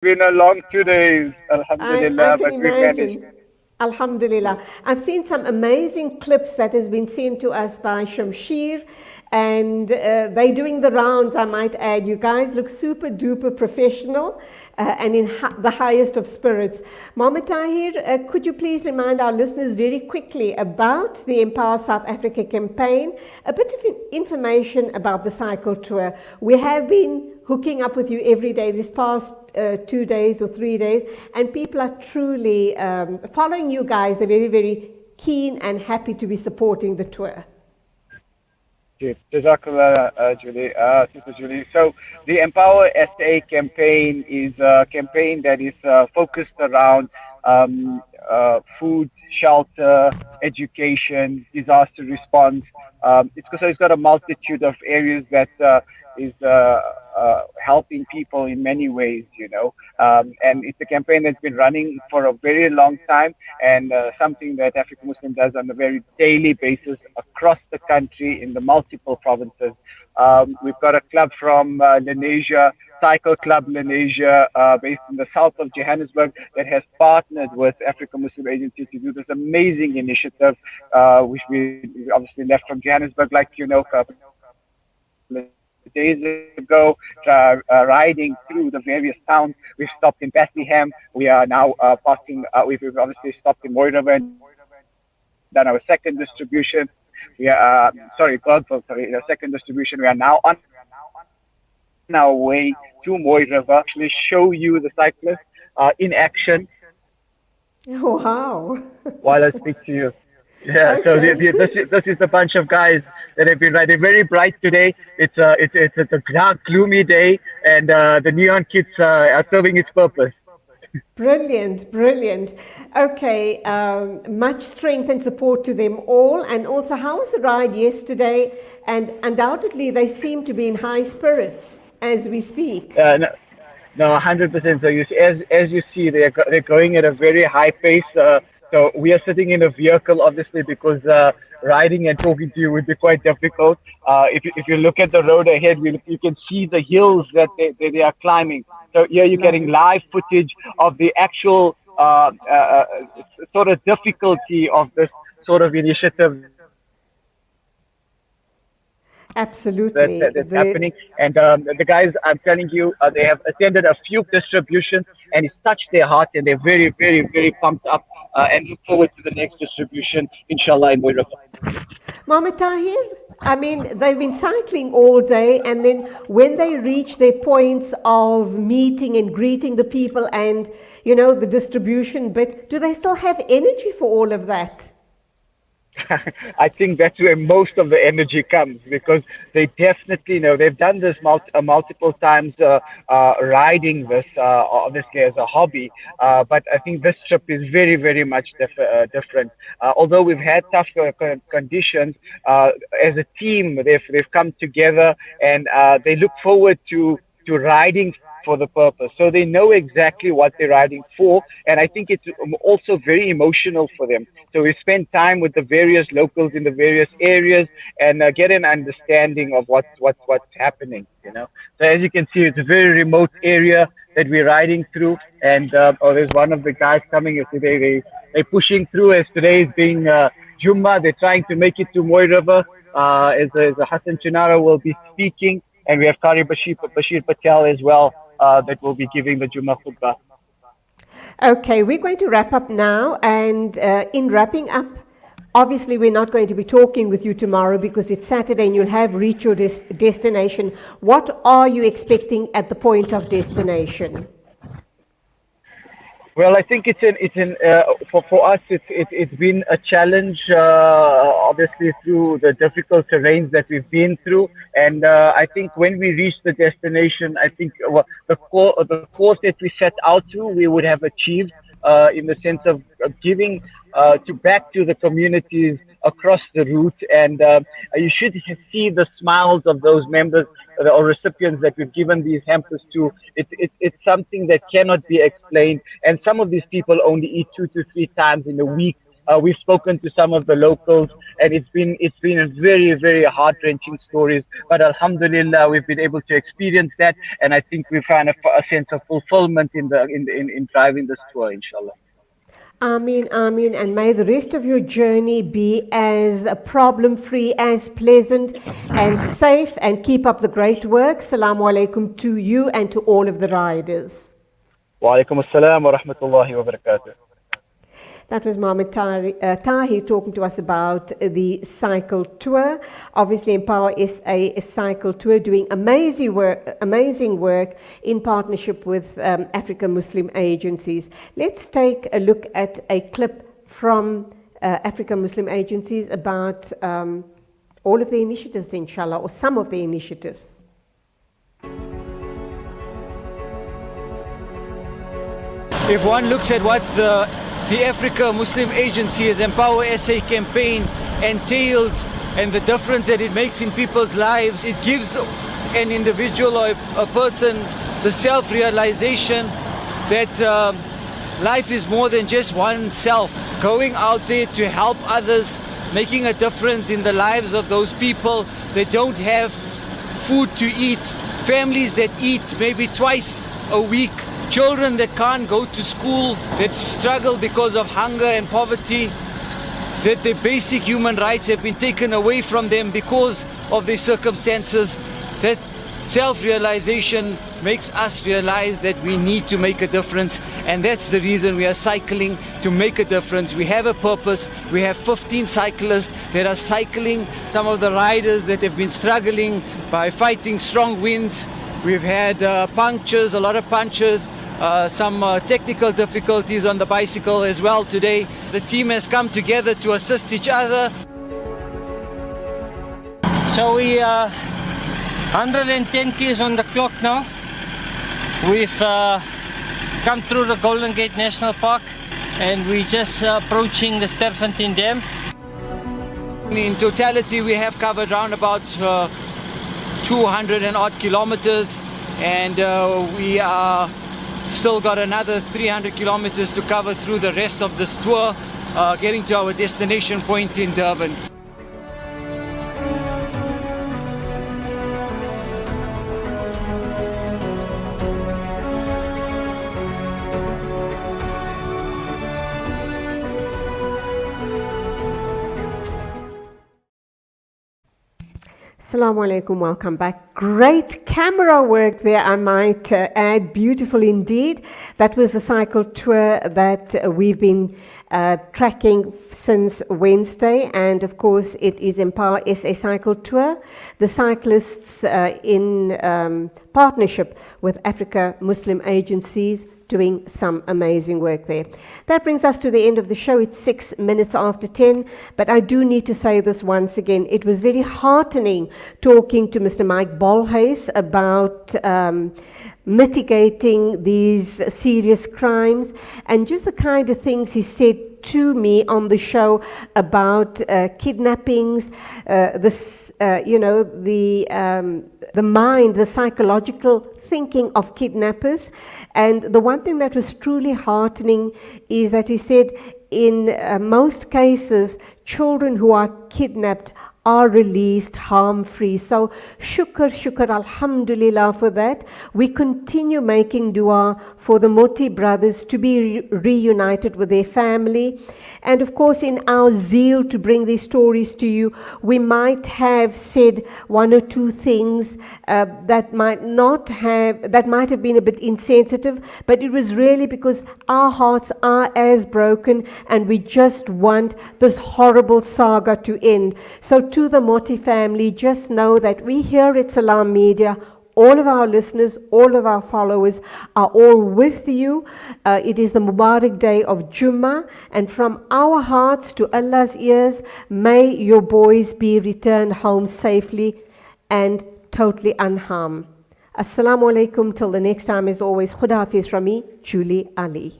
been a long 2 days, I Alhamdulillah, can but we've managed. imagine. Alhamdulillah. I've seen some amazing clips that has been sent to us by Shamshir, and they're doing the rounds, I might add. You guys look super duper professional and in the highest of spirits. Mama Tahir, could you please remind our listeners very quickly about the Empower South Africa campaign, a bit of information about the cycle tour? We have been hooking up with you every day this past 2 days or 3 days, and people are truly following you guys. They're very, very keen and happy to be supporting the tour. Okay, Jazakallah, Sister Julie. So the Empower SA campaign is a campaign that is focused around food, shelter, education, disaster response. It's got a multitude of areas that is helping people in many ways, and it's a campaign that's been running for a very long time, and something that African Muslim does on a very daily basis across the country in the multiple provinces. We've got a club from Lenasia, Cycle Club Lenasia, based in the south of Johannesburg, that has partnered with African Muslim Agency to do this amazing initiative, which we obviously left from Johannesburg, like a couple of days ago, riding through the various towns. We've stopped in Bethlehem. We are now we've obviously stopped in Moira and done our second distribution. We are, sorry, Bergville, sorry, our second distribution. We are now on our way to Moira River to actually show you the cyclists in action Wow. while I speak to you. Yeah, so Okay. this is a bunch of guys that have been riding very bright today. It's a dark, gloomy day, and the neon kits are serving its purpose. Brilliant, brilliant. Okay, much strength and support to them all. And also, how was the ride yesterday? And undoubtedly, they seem to be in high spirits as we speak. No, no, 100%. So as you see, they're going at a very high pace. So we are sitting in a vehicle, obviously, because riding and talking to you would be quite difficult. If you look at the road ahead, you can see the hills that they are climbing. So here you're Love getting it. live footage of the actual sort of difficulty of this sort of initiative that's happening. And the guys, Absolutely. I'm telling you, they have attended a few distributions, and it's touched their heart, and they're very, very, very pumped up and look forward to the next distribution, inshallah, in Moira. Mama Tahir, I mean, they've been cycling all day, and then when they reach their points of meeting and greeting the people and, the distribution bit, do they still have energy for all of that? I think that's where most of the energy comes, because they definitely know they've done this multiple times, riding this obviously as a hobby. But I think this trip is very, very much different. Although we've had tough conditions, as a team, they've come together, and they look forward to riding for the purpose. So they know exactly what they're riding for, and I think it's also very emotional for them. So we spend time with the various locals in the various areas, and get an understanding of what's happening. So as you can see, it's a very remote area that we're riding through, and there's one of the guys coming here today. They're pushing through, as today is being Jumma. They're trying to make it to Moy River. As Hassan Choonara will be speaking, and we have Qari Bashir Patel as well, that will be giving the Jummah khutbah. Okay, we're going to wrap up now. And in wrapping up, obviously, we're not going to be talking with you tomorrow because it's Saturday and you'll have reached your destination. What are you expecting at the point of destination? Well, I think for us it's been a challenge, obviously through the difficult terrains that we've been through, and I think when we reach the destination, I think the course that we set out to, we would have achieved, in the sense of giving to back to the communities across the route, and you should see the smiles of those members or recipients that we've given these hampers to. It's something that cannot be explained, and some of these people only eat 2 to 3 times in a week. We've spoken to some of the locals, and it's been a very heart wrenching stories. But Alhamdulillah, we've been able to experience that, and I think we found a sense of fulfillment in driving this tour, inshallah. Ameen, Ameen, and may the rest of your journey be as problem free, as pleasant and safe, and keep up the great work. Salamu alaikum to you and to all of the riders. Wa alaikum assalam wa rahmatullahi wa barakatuh. That was Mohammed Tahir talking to us about the cycle tour. Obviously, Empower is a cycle tour doing amazing work in partnership with African Muslim agencies. Let's take a look at a clip from African Muslim agencies about all of the initiatives, inshallah, or some of the initiatives. If one looks at what the Africa Muslim Agency's Empower SA campaign entails and the difference that it makes in people's lives, it gives an individual or a person the self-realization that life is more than just oneself. Going out there to help others, making a difference in the lives of those people that don't have food to eat, families that eat maybe twice a week, children that can't go to school, that struggle because of hunger and poverty, that their basic human rights have been taken away from them because of their circumstances. That self-realization makes us realize that we need to make a difference, and that's the reason we are cycling, to make a difference. We have a purpose. We have 15 cyclists that are cycling. Some of the riders that have been struggling by fighting strong winds. We've had punctures, a lot of punctures, some technical difficulties on the bicycle as well today. The team has come together to assist each other. So we 110 k's on the clock now. We've come through the Golden Gate National Park and we're just approaching the Sterfontein Dam. In totality, we have covered around about 200 and odd kilometers, and we are still got another 300 kilometers to cover through the rest of this tour, getting to our destination point in Durban. Assalamu alaikum, welcome back. Great camera work there, I might add, beautiful indeed. That was the cycle tour that we've been tracking since Wednesday, and of course it is Empower SA Cycle Tour. The cyclists in partnership with Africa Muslim agencies doing some amazing work there. That brings us to the end of the show. It's 6 minutes after 10, but I do need to say this once again. It was very heartening talking to Mr. Mike Bolhuis about mitigating these serious crimes, and just the kind of things he said to me on the show about kidnappings, the mind, the psychological thinking of kidnappers. And the one thing that was truly heartening is that he said in most cases children who are kidnapped are released harm-free. So shukr, alhamdulillah for that. We continue making dua for the Moti brothers to be reunited with their family. And of course, in our zeal to bring these stories to you, we might have said one or two things that might have been a bit insensitive, but it was really because our hearts are as broken and we just want this horrible saga to end. So to the Moti family, just know that we here at Salam Media, all of our listeners, all of our followers are all with you. It is the Mubarak day of Jummah, and from our hearts to Allah's ears, may your boys be returned home safely and totally unharmed. Assalamu alaikum, till the next time, as always, Khuda Hafiz from me, Julie Ali.